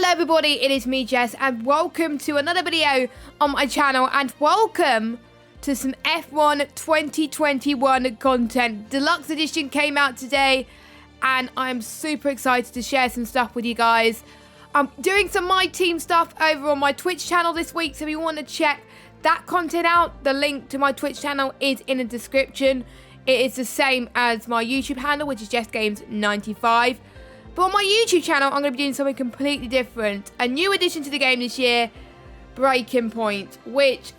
Hello everybody, it is me Jess and welcome to another video on my channel and welcome to some F1 2021 content. Deluxe edition came out today and I'm super excited to share some stuff with you guys. I'm doing some My Team stuff over on my Twitch channel this week, so if you want to check that content out, the link to my Twitch channel is in the description. It is the same as my YouTube handle, which is JessGames95. But on my YouTube channel, I'm going to be doing something completely different. A new addition to the game this year, Breaking Point, which,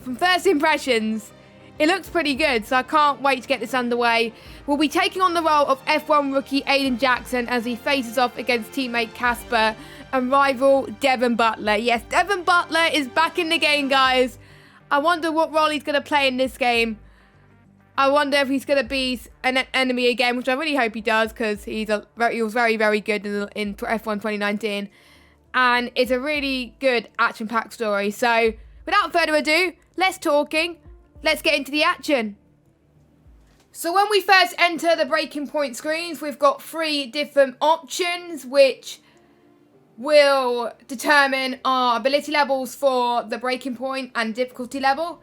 from first impressions, it looks pretty good, so I can't wait to get this underway. We'll be taking on the role of F1 rookie Aiden Jackson as he faces off against teammate Casper and rival Devon Butler. Yes, Devon Butler is back in the game, guys. I wonder what role he's going to play in this game. I wonder if he's going to be an enemy again, which I really hope he does, because he was very, very good in F1 2019. And it's a really good action-packed story. So, without further ado, less talking, let's get into the action. So when we first enter the Breaking Point screens, we've got 3 different options, which will determine our ability levels for the Breaking Point and difficulty level.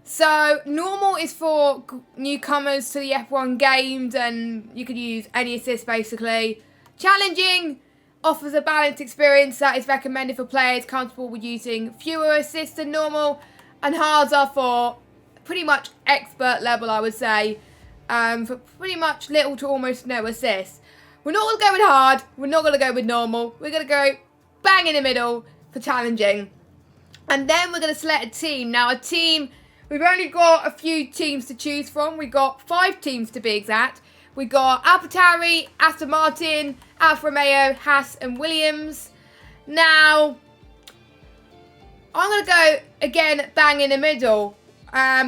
So, normal is for newcomers to the F1 games, and you could use any assist basically. Challenging offers a balanced experience that is recommended for players comfortable with using fewer assists than normal. And hards are for pretty much expert level, I would say, for pretty much little to almost no assists. We're not going to go with hard, we're not going to go with normal, we're going to go bang in the middle for challenging. And then we're going to select a team. Now a team, we've only got a few teams to choose from. We've got 5 teams to be exact. We've got AlphaTauri, Aston Martin, Alfa Romeo, Haas and Williams. Now, I'm going to go, again, bang in the middle.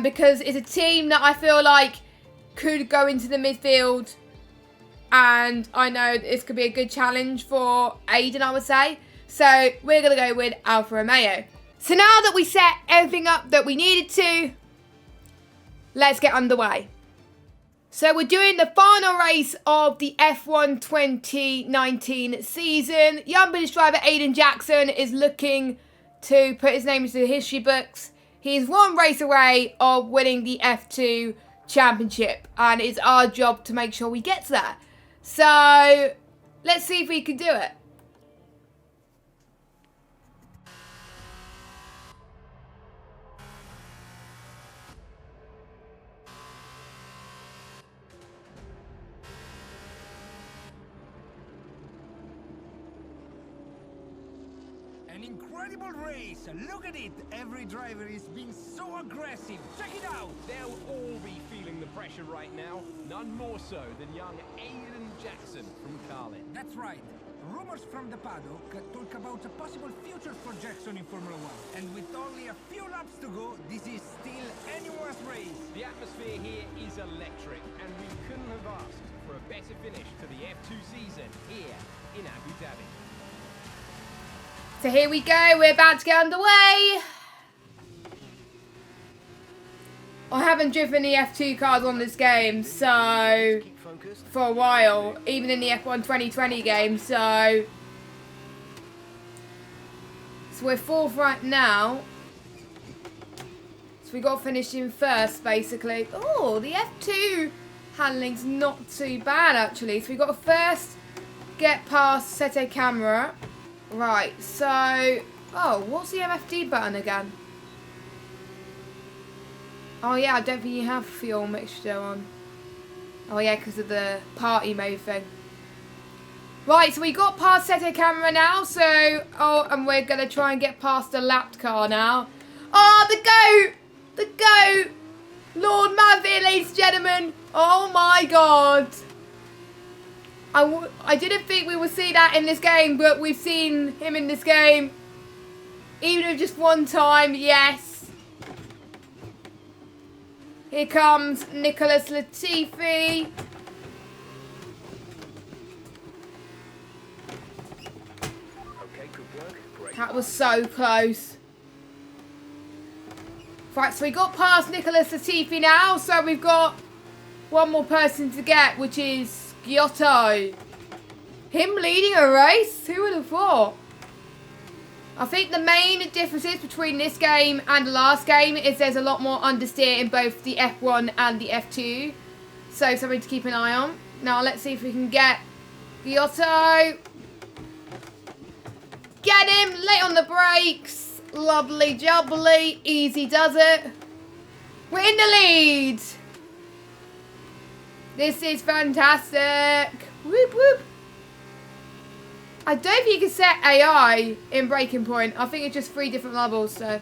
Because it's a team that I feel like could go into the midfield. And I know this could be a good challenge for Aiden, I would say. So, we're going to go with Alfa Romeo. So now that we set everything up that we needed to, let's get underway. So we're doing the final race of the F1 2019 season. Young British driver Aiden Jackson is looking to put his name into the history books. He's 1 race away of winning the F2 championship, and it's our job to make sure we get to that. So let's see if we can do it. Incredible race! Look at it! Every driver is being so aggressive. Check it out! They'll all be feeling the pressure right now. None more so than young Aiden Jackson from Carlin. That's right. Rumors from the paddock talk about a possible future for Jackson in Formula 1. And with only a few laps to go, this is still anyone's race. The atmosphere here is electric, and we couldn't have asked for a better finish to the F2 season here in Abu Dhabi. So here we go, we're about to get underway. I haven't driven the F2 cars on this game, so for a while, even in the F1 2020 game, so we're 4th right now. So we got to finish in 1st, basically. Oh, the F2 handling's not too bad, actually. So we got to first get past Sete Camera. Right, so, oh, what's the MFD button again? Oh yeah, I don't think you have fuel mixture on. Oh yeah, because of the party mode thing. Right, so we got past Sete Camera now, so, oh, and we're going to try and get past the lapped car now. Oh, the GOAT! The GOAT! Lord Mavir, ladies and gentlemen. Oh my God. I didn't think we would see that in this game, but we've seen him in this game. Even if just 1 time, yes. Here comes Nicholas Latifi. Okay, good work. Great. That was so close. Right, so we got past Nicholas Latifi now, so we've got 1 more person to get, which is Giotto. Him leading a race? Who would have thought? I think the main differences between this game and the last game is there's a lot more understeer in both the F1 and the F2. So something to keep an eye on. Now let's see if we can get Giotto. Get him, late on the brakes. Lovely jubbly, easy does it. We're in the lead. This is fantastic. Whoop whoop. I don't think you can set AI in Breaking Point. I think it's just 3 different levels, so.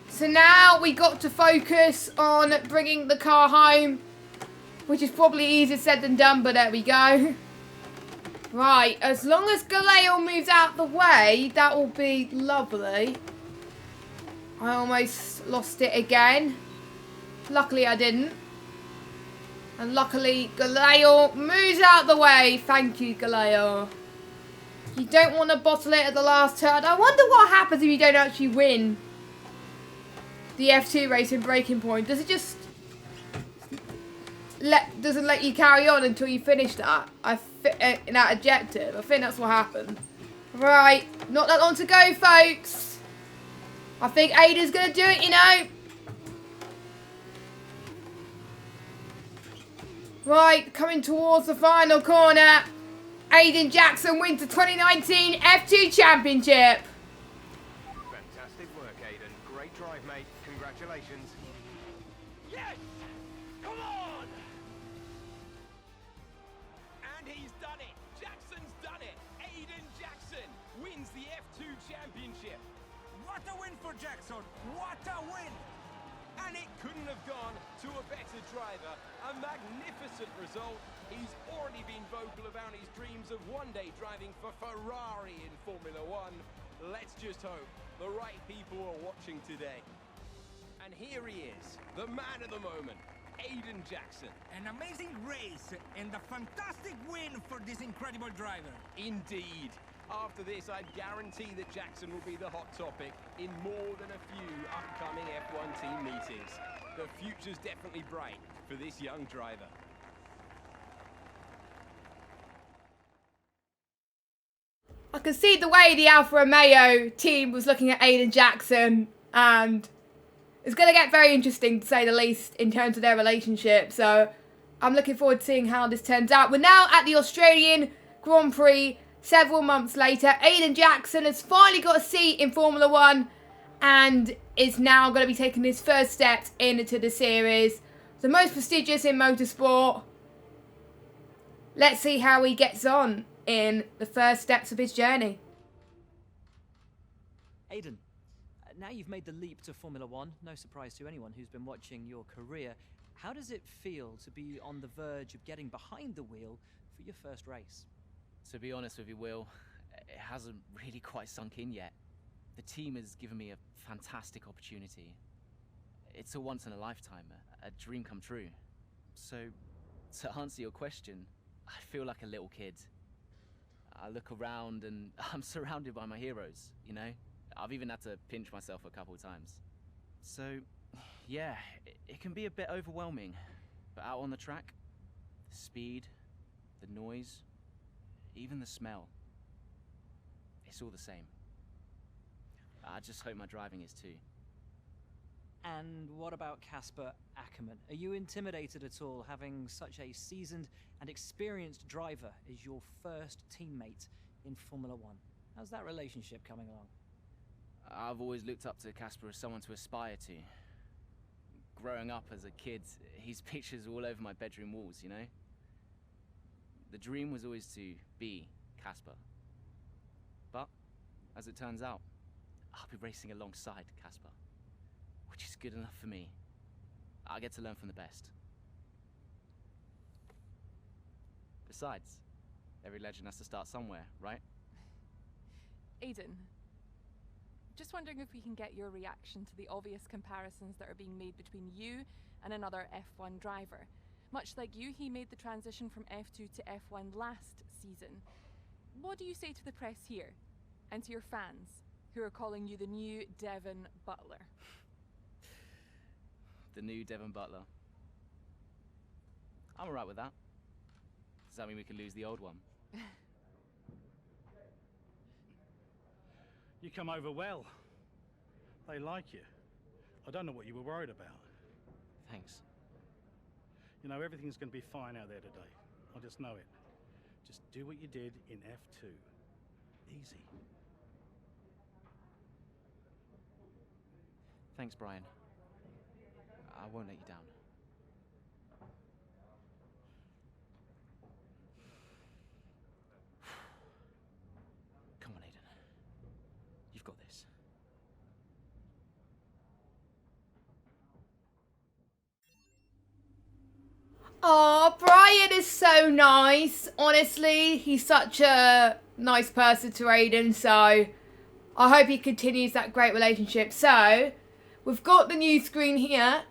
So now we got to focus on bringing the car home, which is probably easier said than done, but there we go. Right, as long as Galeo moves out the way, that will be lovely. I almost lost it again. Luckily I didn't. And luckily, Galeo moves out the way. Thank you, Galeo. You don't want to bottle it at the last turn. I wonder what happens if you don't actually win the F2 race in Breaking Point. Does it just doesn't let you carry on until you finish that? In that objective. I think that's what happened. Right, not that long to go, folks. I think Aiden's gonna do it, you know. Right, coming towards the final corner. Aiden Jackson wins the 2019 F2 Championship. Fantastic work, Aiden. Great drive, mate. Congratulations. Yes! Come on! And he's done it. Jackson's done it. Aiden Jackson wins the F2 Championship. What a win for Jackson! What a win! And it couldn't have gone to a better driver. A magnificent result. He's already been vocal about his dreams of one day driving for Ferrari in Formula One. Let's just hope the right people are watching today. And here he is, the man of the moment, Aiden Jackson. An amazing race and a fantastic win for this incredible driver. Indeed. After this, I guarantee that Jackson will be the hot topic in more than a few upcoming F1 team meetings. The future's definitely bright for this young driver. I can see the way the Alfa Romeo team was looking at Aiden Jackson, and it's going to get very interesting, to say the least, in terms of their relationship. So I'm looking forward to seeing how this turns out. We're now at the Australian Grand Prix. Several months later, Aiden Jackson has finally got a seat in Formula One and is now going to be taking his first steps into the series. The most prestigious in motorsport. Let's see how he gets on in the first steps of his journey. Aiden, now you've made the leap to Formula One, no surprise to anyone who's been watching your career. How does it feel to be on the verge of getting behind the wheel for your first race? To be honest with you, Will, it hasn't really quite sunk in yet. The team has given me a fantastic opportunity. It's a once-in-a-lifetime, a dream come true. So, to answer your question, I feel like a little kid. I look around and I'm surrounded by my heroes, you know? I've even had to pinch myself a couple of times. So, yeah, it can be a bit overwhelming. But out on the track, the speed, the noise, even the smell, it's all the same. I just hope my driving is too. And what about Casper Ackerman? Are you intimidated at all having such a seasoned and experienced driver as your first teammate in Formula One? How's that relationship coming along? I've always looked up to Casper as someone to aspire to. Growing up as a kid, his pictures all over my bedroom walls, you know? The dream was always to be Casper. But, as it turns out, I'll be racing alongside Casper, which is good enough for me. I get to learn from the best. Besides, every legend has to start somewhere, right? Aiden, just wondering if we can get your reaction to the obvious comparisons that are being made between you and another F1 driver. Much like you, he made the transition from F2 to F1 last season. What do you say to the press here, and to your fans, who are calling you the new Devon Butler? The new Devon Butler. I'm alright with that. that mean we could lose the old one? You come over well. They like you. I don't know what you were worried about. Thanks. You know, everything's going to be fine out there today. I just know it. Just do what you did in F2. Easy. Thanks, Brian. I won't let you down. Come on, Aiden. You've got this. Oh, Brian is so nice. Honestly, he's such a nice person to Aiden, so I hope he continues that great relationship. So, we've got the new screen here.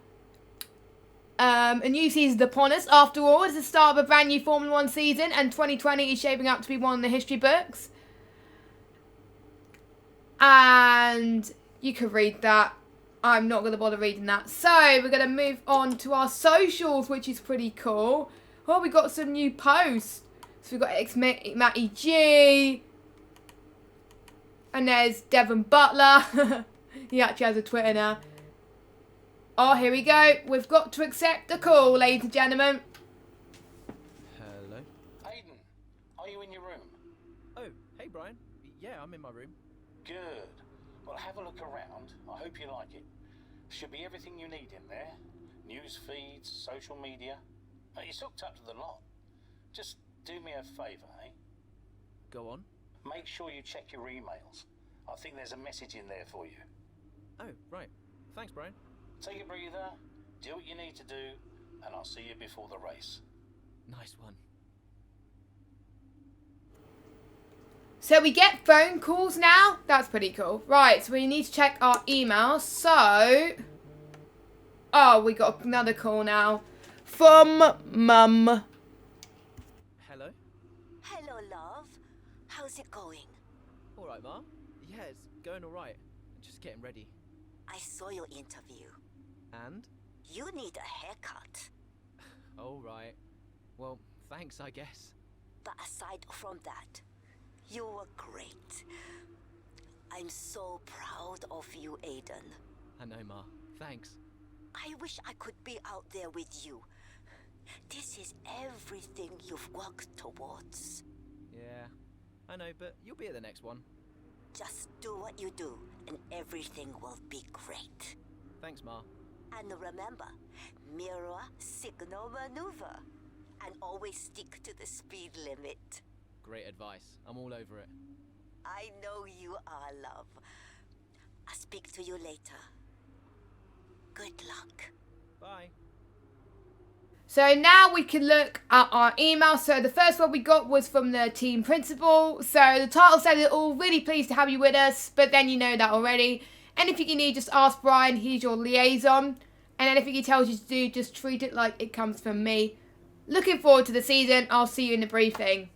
A new season upon us. After all, it's the start of a brand new Formula 1 season, and 2020 is shaping up to be one of the history books. And you can read that. I'm not going to bother reading that. So, we're going to move on to our socials, which is pretty cool. Oh, we got some new posts. So, we've got Matty G. And there's Devon Butler. He actually has a Twitter now. Oh, here we go. We've got to accept the call, ladies and gentlemen. Hello? Aiden, are you in your room? Oh, hey Brian. Yeah, I'm in my room. Good. Well, have a look around. I hope you like it. Should be everything you need in there. News feeds, social media. It's hooked up to the lot. Just do me a favour, eh? Go on. Make sure you check your emails. I think there's a message in there for you. Oh, right. Thanks, Brian. Take a breather, do what you need to do, and I'll see you before the race. Nice one. So we get phone calls now. That's pretty cool. Right, so we need to check our emails. So, oh, we got another call now from Mum. Hello? Hello, love. How's it going? All right, Ma. Yeah, it's going all right. Just getting ready. I saw your interview. And? You need a haircut. All right. Well, thanks, I guess. But aside from that, you were great. I'm so proud of you, Aiden. I know, Ma. Thanks. I wish I could be out there with you. This is everything you've worked towards. Yeah, I know, but you'll be at the next one. Just do what you do, and everything will be great. Thanks, Ma. And remember, mirror signal maneuver. And always stick to the speed limit. Great advice. I'm all over it. I know you are, love. I'll speak to you later. Good luck. Bye. So now we can look at our email. So the first one we got was from the team principal. So the title said it all, really pleased to have you with us, but then you know that already. Anything you need, just ask Brian, he's your liaison. And anything he tells you to do, just treat it like it comes from me. Looking forward to the season. I'll see you in the briefing.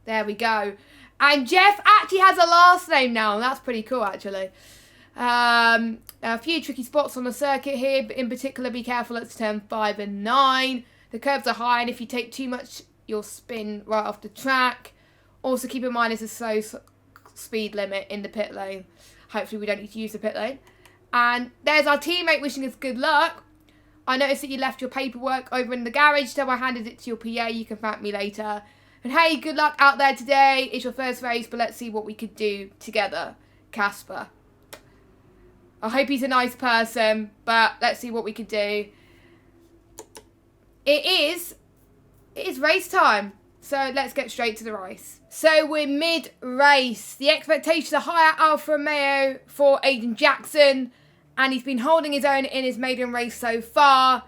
There we go. And Jeff actually has a last name now. That's pretty cool, actually. A few tricky spots on the circuit here, but in particular, be careful at turn 5 and 9. The curves are high, and if you take too much, you'll spin right off the track. Also, keep in mind there's a slow speed limit in the pit lane. Hopefully, we don't need to use the pit lane. And there's our teammate wishing us good luck. I noticed that you left your paperwork over in the garage, so I handed it to your PA. You can thank me later. And hey, good luck out there today. It's your first race, but let's see what we could do together. Casper. I hope he's a nice person, but let's see what we could do. It is race time. So let's get straight to the race. So we're mid-race. The expectations are high at Alfa Romeo for Aiden Jackson. And he's been holding his own in his maiden race so far.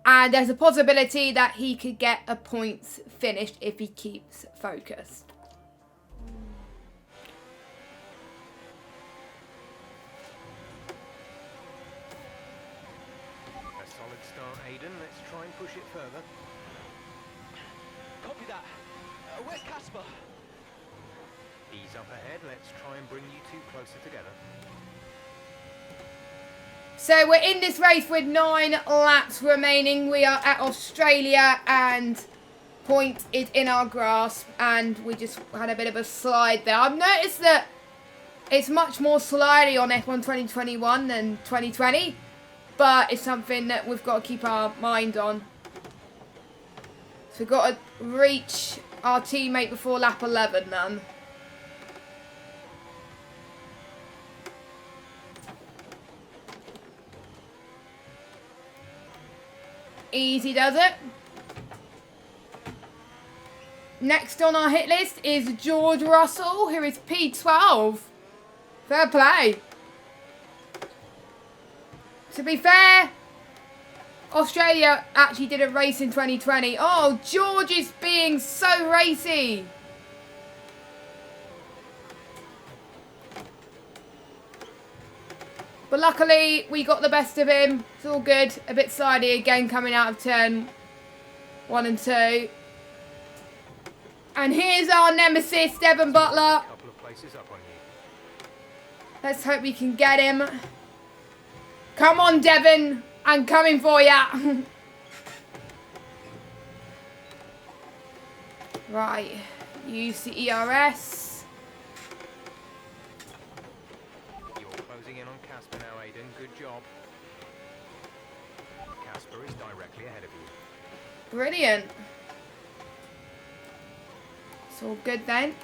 And there's a possibility that he could get a points finished if he keeps focused. A solid start, Aiden. Let's try and push it further. Copy that. Where's Casper? Ease up ahead. Let's try and bring you two closer together. So we're in this race with 9 laps remaining. We are at Australia and point is in our grasp, and we just had a bit of a slide there. I've noticed that it's much more slidey on F1 2021 than 2020, but it's something that we've got to keep our mind on. So we've got to reach our teammate before lap 11 then. Easy does it. Next on our hit list is George Russell, who is P12. Fair play. To be fair, Australia actually did a race in 2020. Oh, George is being so racy. But luckily, we got the best of him. It's all good. A bit slidey again, coming out of turn 1 and 2. And here's our nemesis, Devon Butler. Couple of places up on you. Let's hope we can get him. Come on, Devon. I'm coming for ya. Right. Use the ERS. You're closing in on Casper now, Aiden. Good job. Casper is directly ahead of you. Brilliant. It's all good then.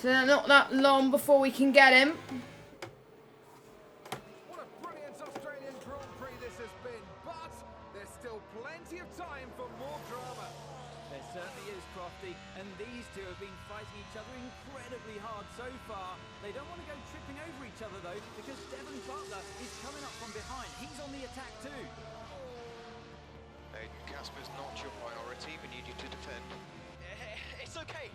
So not that long before we can get him. What a brilliant Australian Grand Prix this has been, but there's still plenty of time for more drama. There certainly is, Crofty, and these two have been fighting each other incredibly hard so far. They don't want to go tripping over each other, though, because Devon Butler is coming up from behind. He's on the attack, too. Aiden, Casper's not your priority. We need you to defend. It's okay.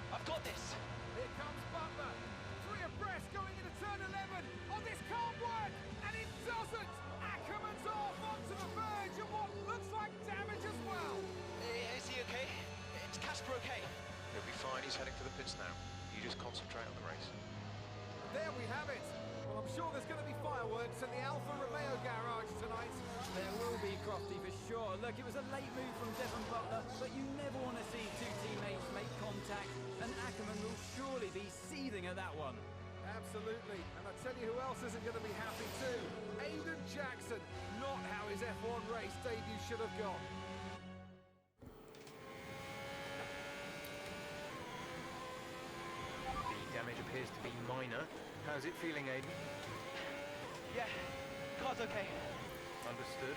I've got this. Here comes Butler. 3 abreast going into turn 11. Oh, this can't work, and it doesn't. Ackerman's off onto the verge of what looks like damage as well. Is he okay? Is Casper okay? He'll be fine. He's heading for the pits now. You just concentrate on the race. And there we have it. Well, I'm sure there's going to be fireworks at the Alfa Romeo garage tonight. There will be, Crofty, for sure. Look, it was a late move from Devon Butler, but you never want to see two teammates make contact, and Ackerman will surely be seething at that one. Absolutely. And I tell you who else isn't going to be happy too. Aiden Jackson. Not how his F1 race debut should have gone. The damage appears to be minor. How's it feeling, Aiden? Yeah, car's okay. Understood.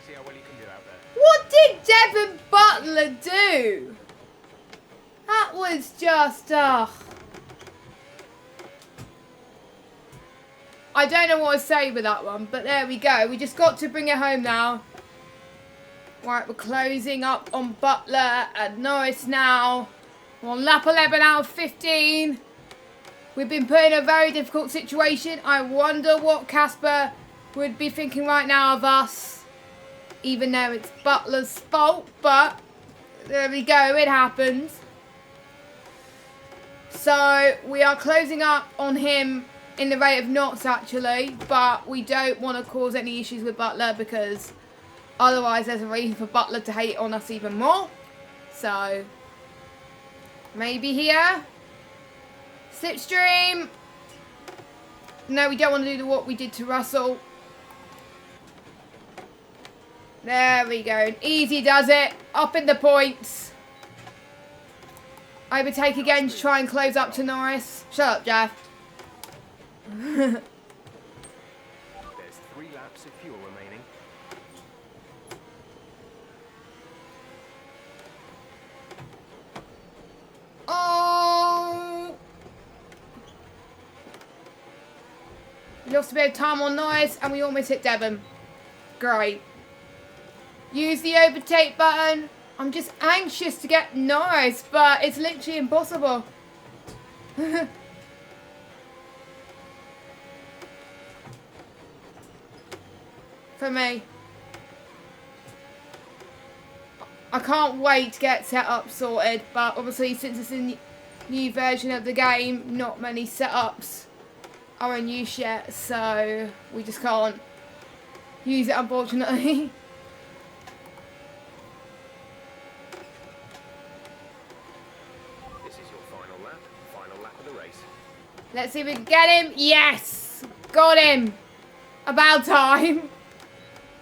See how well you can do out there. What did Devon Butler do? That was just, I don't know what to say with that one, but there we go. We just got to bring it home now. Right, we're closing up on Butler and Norris now. We're on lap 11 out of 15. We've been put in a very difficult situation. I wonder what Casper would be thinking right now of us. Even though it's Butler's fault, but there we go, it happens. So we are closing up on him in the rate of knots actually, but we don't want to cause any issues with Butler because otherwise there's a reason for Butler to hate on us even more. So maybe here. Slipstream. No, we don't want to do what we did to Russell. There we go. Easy does it. Up in the points. Overtake again to try and close up to Norris. Shut up, Jeff. There's 3 laps of fuel remaining. Oh! We lost a bit of time on Norris and we almost hit Devon. Great. Use the overtake button. I'm just anxious to get Norris, but it's literally impossible. For me. I can't wait to get setup sorted, but obviously since it's a new version of the game, not many setups are in use yet, so we just can't use it, unfortunately. This is your final lap of the race. Let's see if we can get him. Yes! Got him. About time.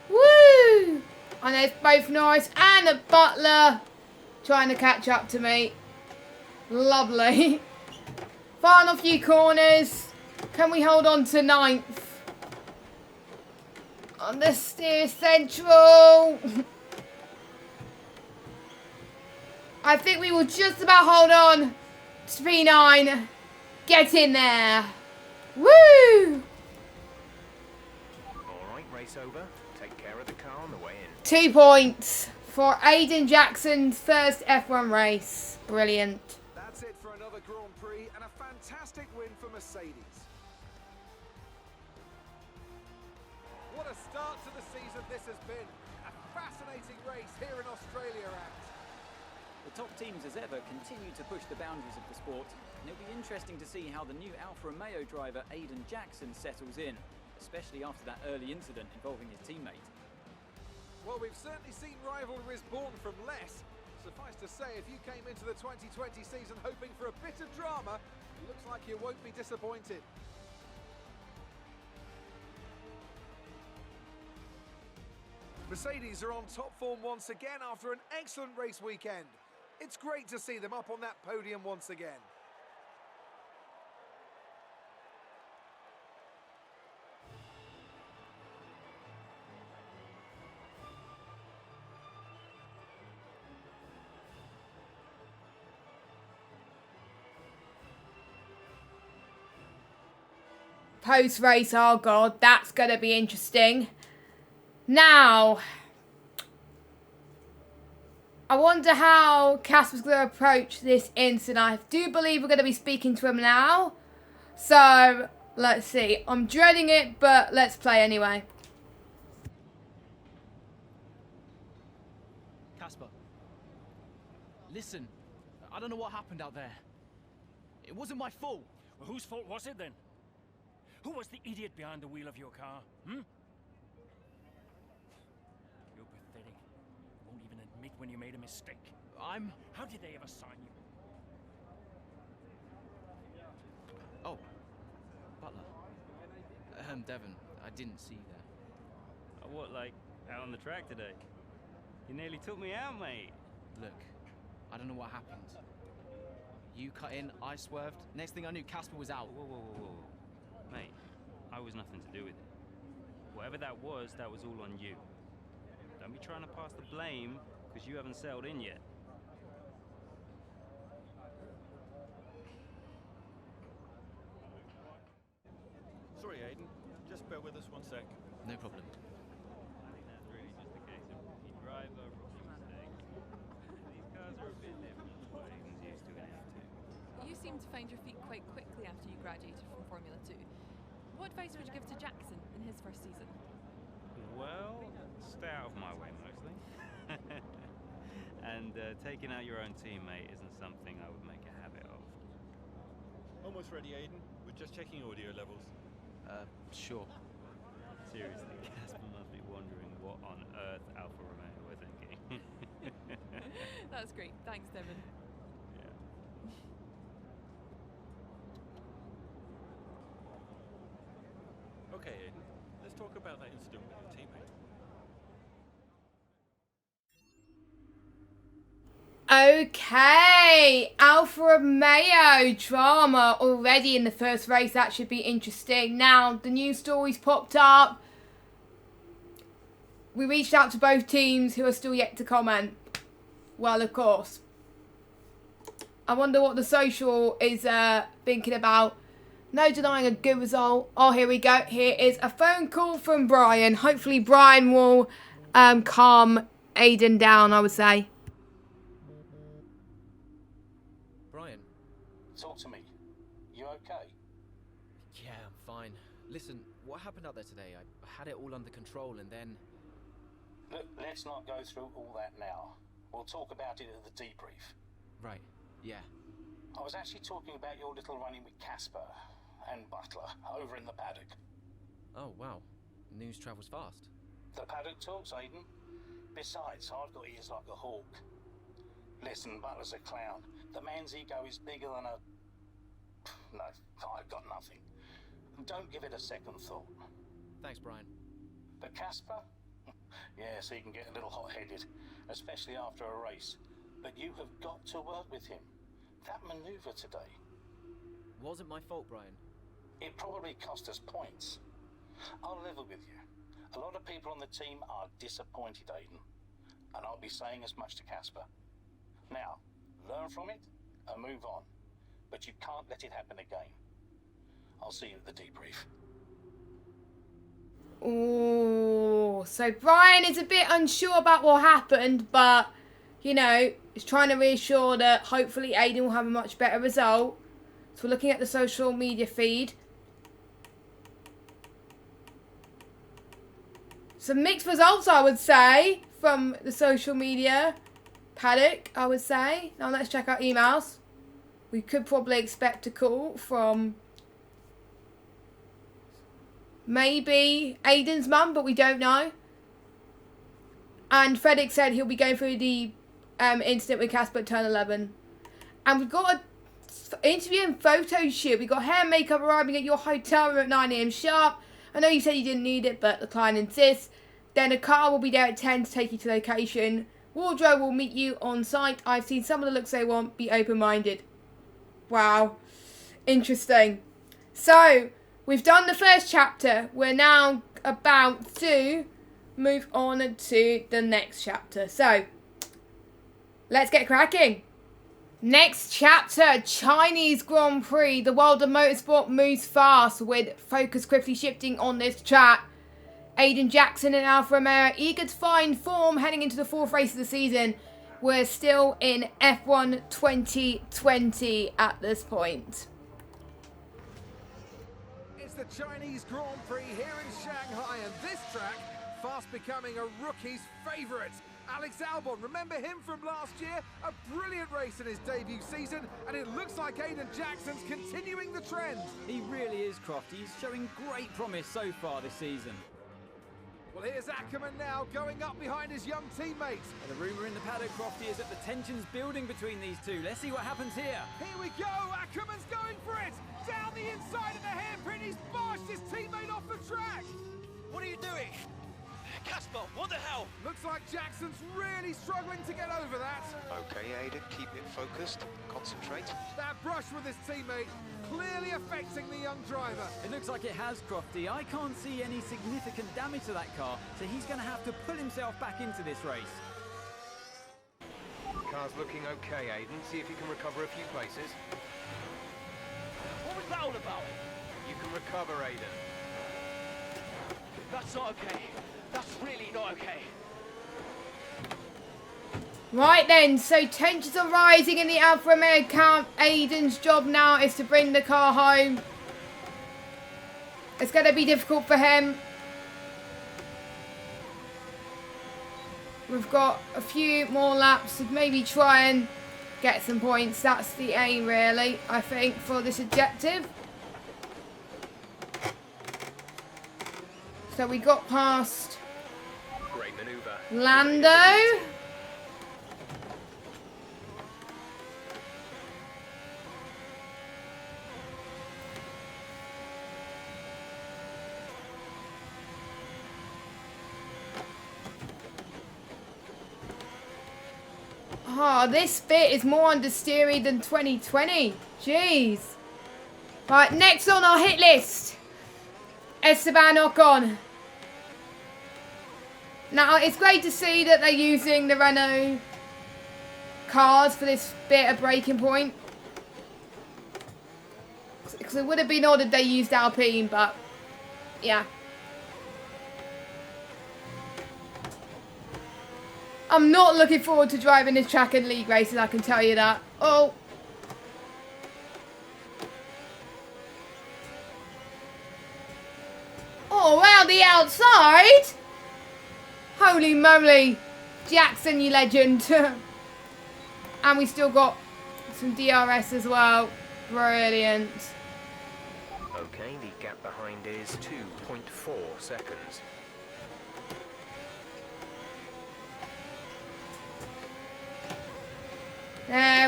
Woo! And there's both Norris and the Butler trying to catch up to me. Lovely. Final few corners. Can we hold on to 9th? On the steer central. I think we will just about hold on to P9. Get in there. Woo! Alright, race over. Take care of the car on the way in. 2 points for Aiden Jackson's first F1 race. Brilliant. That's it for another Grand Prix and a fantastic win for Mercedes. What a start to the season this has been. A fascinating race here in Australia, The top teams as ever continue to push the boundaries of the sport, and it'll be interesting to see how the new Alfa Romeo driver Aiden Jackson settles in, especially after that early incident involving his teammate. Well, we've certainly seen rivalries born from less. Suffice to say, if you came into the 2020 season hoping for a bit of drama, it looks like you won't be disappointed. Mercedes are on top form once again after an excellent race weekend. It's great to see them up on that podium once again. Post-race, oh god, that's going to be interesting. Now, I wonder how Casper's going to approach this incident. I do believe we're going to be speaking to him now. So, let's see. I'm dreading it, but let's play anyway. Casper, listen, I don't know what happened out there. It wasn't my fault. Well, whose fault was it then? Who was the idiot behind the wheel of your car? You're pathetic. You won't even admit when you made a mistake. How did they ever sign you? Oh, Butler. Devon, I didn't see you there. What, like, out on the track today? You nearly took me out, mate. Look, I don't know what happened. You cut in, I swerved. Next thing I knew, Casper was out. Whoa. Mate, I was nothing to do with it. Whatever that was all on you. Don't be trying to pass the blame, because you haven't settled in yet. Sorry, Aiden. Just bear with us one sec. No problem. I think that's really just a case of rookie driver, rookie mistakes. These cars are a bit different from what Aiden's used to in F2. You seem to find your feet quite quickly after you graduated from Formula 2. What advice would you give to Jackson in his first season? Well, stay out of my way mostly. And taking out your own teammate isn't something I would make a habit of. Almost ready, Aiden. We're just checking audio levels. Sure. Seriously, Casper must be wondering what on earth Alfa Romeo were thinking. That's great. Thanks, Devon. Okay, Aiden. Let's talk about that incident with your teammate. Okay, Alfa Romeo drama already in the first race. That should be interesting. Now, the news stories popped up. We reached out to both teams who are still yet to comment. Well, of course. I wonder what the social is thinking about. No denying a good result. Oh, here we go. Here is a phone call from Brian. Hopefully Brian will calm Aiden down, I would say. Brian. Talk to me. You okay? Yeah, I'm fine. Listen, what happened out there today? I had it all under control and then... Look, let's not go through all that now. We'll talk about it at the debrief. Right, yeah. I was actually talking about your little run-in with Casper and Butler over in the paddock. Oh, wow. News travels fast. The paddock talks, Aiden. Besides, I've got ears like a hawk. Listen, Butler's a clown. The man's ego is bigger than a... No, I've got nothing. Don't give it a second thought. Thanks, Brian. But Casper? Yes, he can get a little hot-headed, especially after a race. But you have got to work with him. That manoeuvre today... Wasn't my fault, Brian. It probably cost us points. I'll level with you. A lot of people on the team are disappointed, Aiden. And I'll be saying as much to Casper. Now, learn from it and move on. But you can't let it happen again. I'll see you at the debrief. Oh, so Brian is a bit unsure about what happened, but, you know, he's trying to reassure that hopefully Aiden will have a much better result. So we're looking at the social media feed. Some mixed results, I would say, from the social media paddock, I would say. Now let's check our emails. We could probably expect a call from maybe Aiden's mum, but we don't know. And Frederick said he'll be going through the incident with Casper at turn 11. And we've got an interview and photo shoot. We've got hair and makeup arriving at your hotel room at 9 AM sharp. I know you said you didn't need it, but the client insists. Then a car will be there at 10 to take you to location. Wardrobe will meet you on site. I've seen some of the looks they want. Be open-minded. Wow. Interesting. So, we've done the first chapter. We're now about to move on to the next chapter. So, let's get cracking. Next chapter, Chinese Grand Prix. The world of motorsport moves fast with focus quickly shifting on this track. Aiden Jackson and Alfa Romeo eager to find form heading into the fourth race of the season. We're still in F1 2020 at this point. It's the Chinese Grand Prix here in Shanghai, and this track fast becoming a rookie's favourite. Alex Albon, remember him from last year? A brilliant race in his debut season, and it looks like Aiden Jackson's continuing the trend. He really is, Croft. He's showing great promise so far this season. Well, here's Ackerman now, going up behind his young teammates. And the rumour in the paddock, Crofty, is that the tension's building between these two. Let's see what happens here. Here we go, Ackerman's going for it! Down the inside of the hairpin, he's bashed his teammate off the track! What are you doing? Casper, what the hell? Looks like Jackson's really struggling to get over that. Okay, Aiden, keep it focused. Concentrate. That brush with his teammate clearly affecting the young driver. It looks like it has, Crofty. I can't see any significant damage to that car, so he's going to have to pull himself back into this race. Car's looking okay, Aiden. See if you can recover a few places. What was that all about? You can recover, Aiden. That's not okay. That's really not okay. Right then, so tensions are rising in the Alfa Romeo camp. Aiden's job now is to bring the car home. It's going to be difficult for him. We've got a few more laps to maybe try and get some points. That's the aim, really, I think, for this objective. So we got past Great maneuver. Lando. Oh, this bit is more understeery than 2020. Jeez. Right, next on our hit list, Esteban Ocon. Now, it's great to see that they're using the Renault cars for this bit of breaking point. Because it would have been odd if they used Alpine, but yeah. I'm not looking forward to driving this track in league races, I can tell you that. Oh. Oh, around the outside. Holy moly. Jackson, you legend. And we still got some DRS as well. Brilliant. Okay, the gap behind is 2.4 seconds.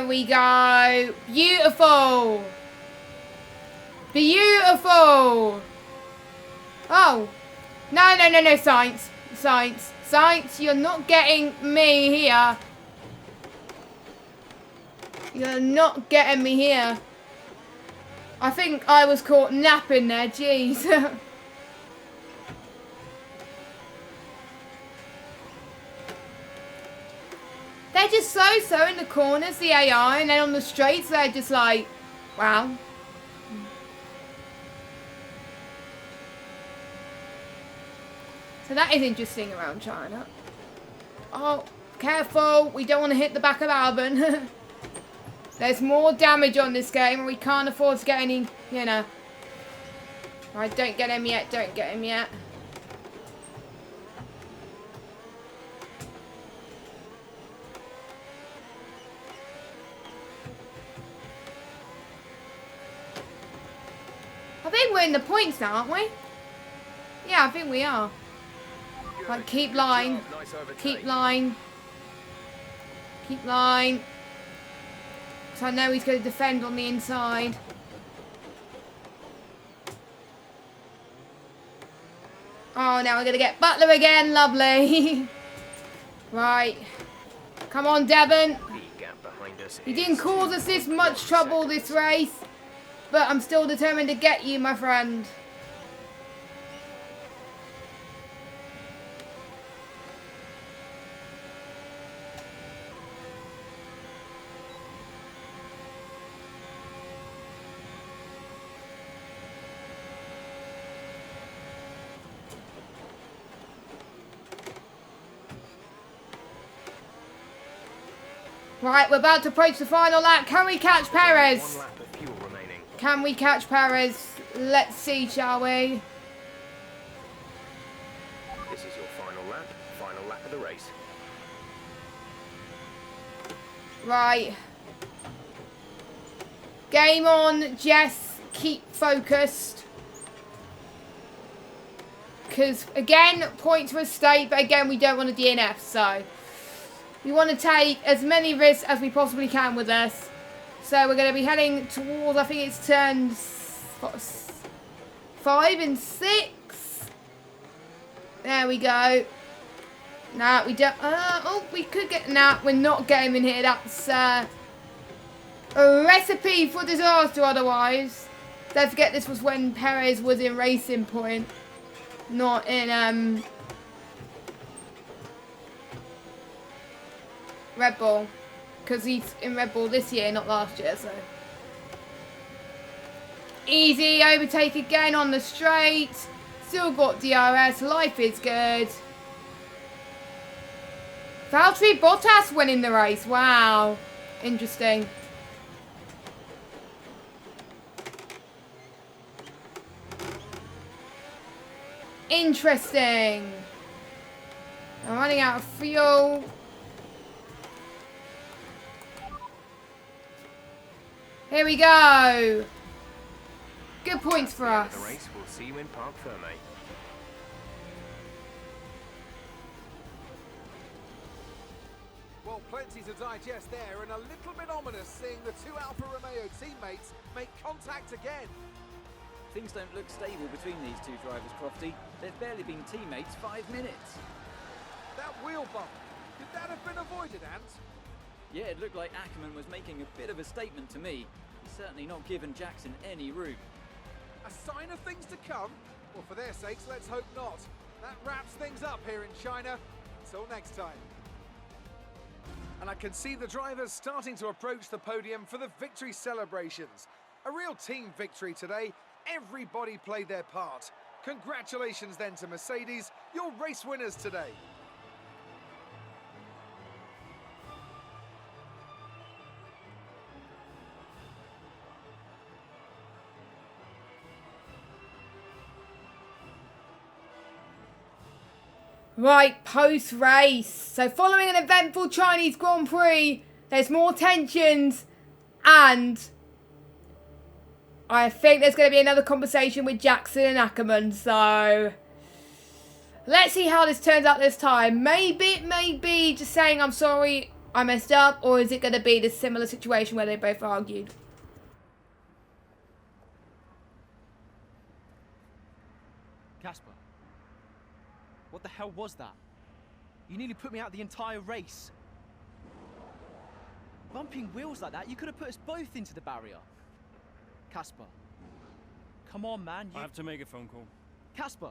we go. Beautiful. Beautiful. Oh. No, Science. Science, you're not getting me here. You're not getting me here. I think I was caught napping there, jeez. They're just so in the corners, the AI, and then on the straights they're just like, wow. So that is interesting around China. Oh, careful, we don't want to hit the back of Alban. There's more damage on this game and we can't afford to get any, you know. Right, don't get him yet, don't get him yet. I think we're in the points now, aren't we? Yeah, I think we are. Right, keep line. Keep line. Keep line. So I know he's going to defend on the inside. Oh, now we're going to get Butler again. Lovely. Right. Come on, Devon. You didn't cause us this much trouble this race. But I'm still determined to get you, my friend. Right, we're about to approach the final lap. Can we catch Perez? Can we catch Perez? Let's see, shall we? This is your final lap of the race. Right. Game on, Jess. Keep focused. Because, again, points for a state, but again, we don't want a DNF, so we want to take as many risks as we possibly can with this. So we're going to be heading towards, I think it's turns 5 and 6. There we go. Nah, we don't. Oh, we could get. Nah, we're not getting in here. That's a recipe for disaster otherwise. Don't forget this was when Perez was in Racing Point, not in Red Bull. Because he's in Red Bull this year, not last year, so. Easy, overtake again on the straight. Still got DRS, life is good. Valtteri Bottas winning the race, wow. Interesting. Interesting. I'm running out of fuel. Here we go. Good points for us. The race, we'll see you in Parc Ferme. Well, plenty to digest there, and a little bit ominous seeing the two Alfa Romeo teammates make contact again. Things don't look stable between these two drivers, Crofty. They've barely been teammates 5 minutes. That wheel bump, could that have been avoided, Ant? Yeah, it looked like Ackerman was making a bit of a statement to me. He's certainly not given Jackson any room. A sign of things to come? Well, for their sakes, let's hope not. That wraps things up here in China. Until next time. And I can see the drivers starting to approach the podium for the victory celebrations. A real team victory today. Everybody played their part. Congratulations then to Mercedes, your race winners today. Right, post-race. So following an eventful Chinese Grand Prix, there's more tensions and I think there's going to be another conversation with Jackson and Ackerman. So let's see how this turns out this time. Maybe it may be just saying I'm sorry I messed up, or is it going to be this similar situation where they both argued? Casper, what the hell was that? You nearly put me out the entire race. Bumping wheels like that, you could have put us both into the barrier. Casper, come on, man. I have to make a phone call. Casper!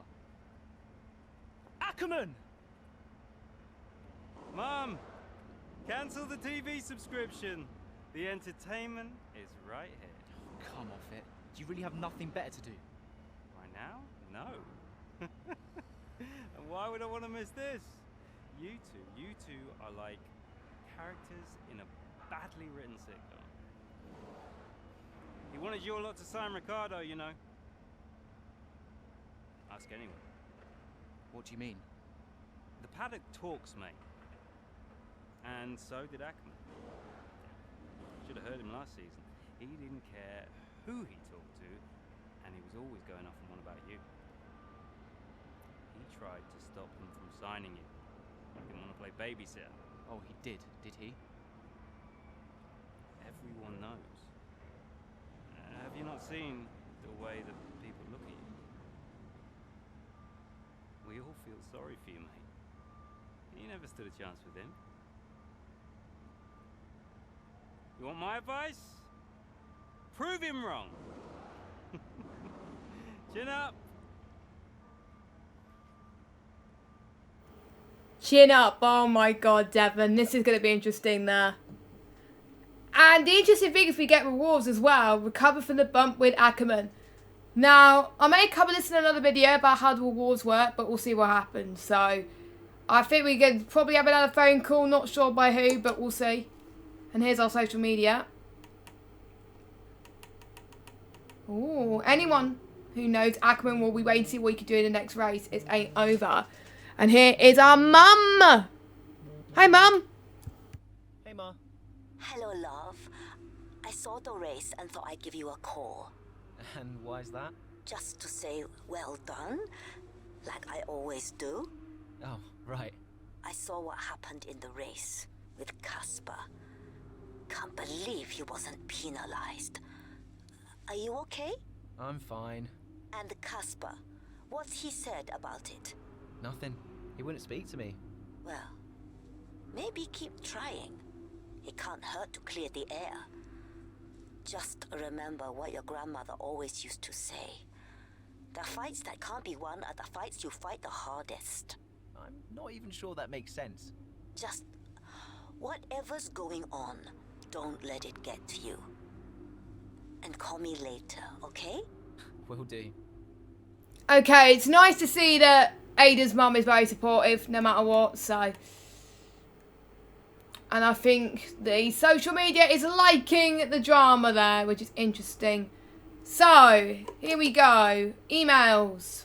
Ackerman! Mum! Cancel the TV subscription. The entertainment is right here. Oh, come off it. Do you really have nothing better to do? Right now? No. And why would I want to miss this? You two are like characters in a badly written sitcom. He wanted your lot to sign Ricardo, you know. Ask anyone. What do you mean? The paddock talks, mate. And so did Ackerman. Should have heard him last season. He didn't care who he talked to, and he was always going off on one about you. He tried to stop them from signing you. He didn't want to play babysitter. Oh, he did he? Everyone knows. Have you not seen the way that people look at you? We all feel sorry for you, mate. You never stood a chance with him. You want my advice? Prove him wrong. Chin up. Chin up. Oh my god, Devon. This is going to be interesting there. And the interesting thing is we get rewards as well. Recover from the bump with Ackerman. Now, I may cover this in another video about how the rewards work, but we'll see what happens. So, I think we can probably have another phone call. Not sure by who, but we'll see. And here's our social media. Ooh, anyone who knows Ackerman will be waiting to see what he can do in the next race. It ain't over. And here is our mum. Hi, Mum. Hey, Ma. Hello, love. I saw the race and thought I'd give you a call. And why's that? Just to say well done, like I always do. Oh, right. I saw what happened in the race with Casper. Can't believe he wasn't penalized. Are you okay? I'm fine. And Casper, what's he said about it? Nothing. He wouldn't speak to me. Well, maybe keep trying. It can't hurt to clear the air. Just remember what your grandmother always used to say. The fights that can't be won are the fights you fight the hardest. I'm not even sure that makes sense. Just whatever's going on, don't let it get to you. And call me later, okay? Will do. Okay, it's nice to see that Aiden's mum is very supportive no matter what, so. And I think the social media is liking the drama there, which is interesting. So, here we go. Emails.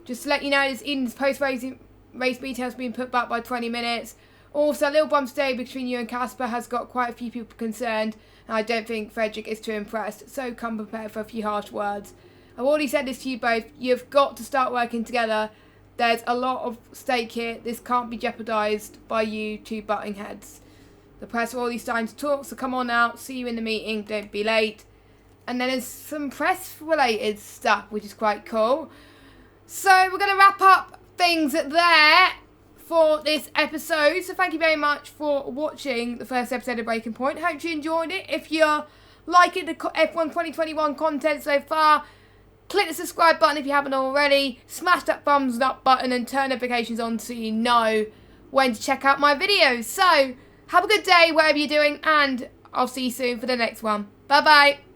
Just to let you know, this Eden's post-race meeting has been put back by 20 minutes. Also, a little bump today between you and Casper has got quite a few people concerned. And I don't think Frederick is too impressed. So come prepared for a few harsh words. I've already said this to you both. You've got to start working together. There's a lot of stake here. This can't be jeopardised by you two butting heads. The press are already starting to talk, so come on out. See you in the meeting. Don't be late. And then there's some press-related stuff, which is quite cool. So we're going to wrap up things there for this episode. So thank you very much for watching the first episode of Breaking Point. Hope you enjoyed it. If you're liking the F1 2021 content so far, click the subscribe button if you haven't already. Smash that thumbs up button and turn notifications on so you know when to check out my videos. So have a good day wherever you're doing, and I'll see you soon for the next one. Bye bye.